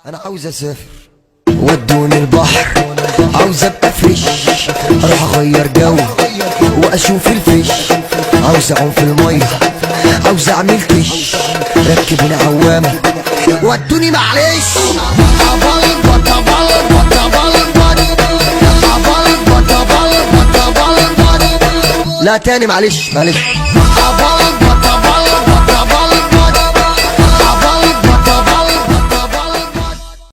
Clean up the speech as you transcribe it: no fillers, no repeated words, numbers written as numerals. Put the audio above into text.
انا عاوز اسافر ودوني البحر، عاوز ابقى فريش، اروح اغير جو واشوف الفيش، عاوز اعوم في الميه، عاوز اعمل كش، ركبوني عوامه ودوني معلش. لا تاني معلش معلش.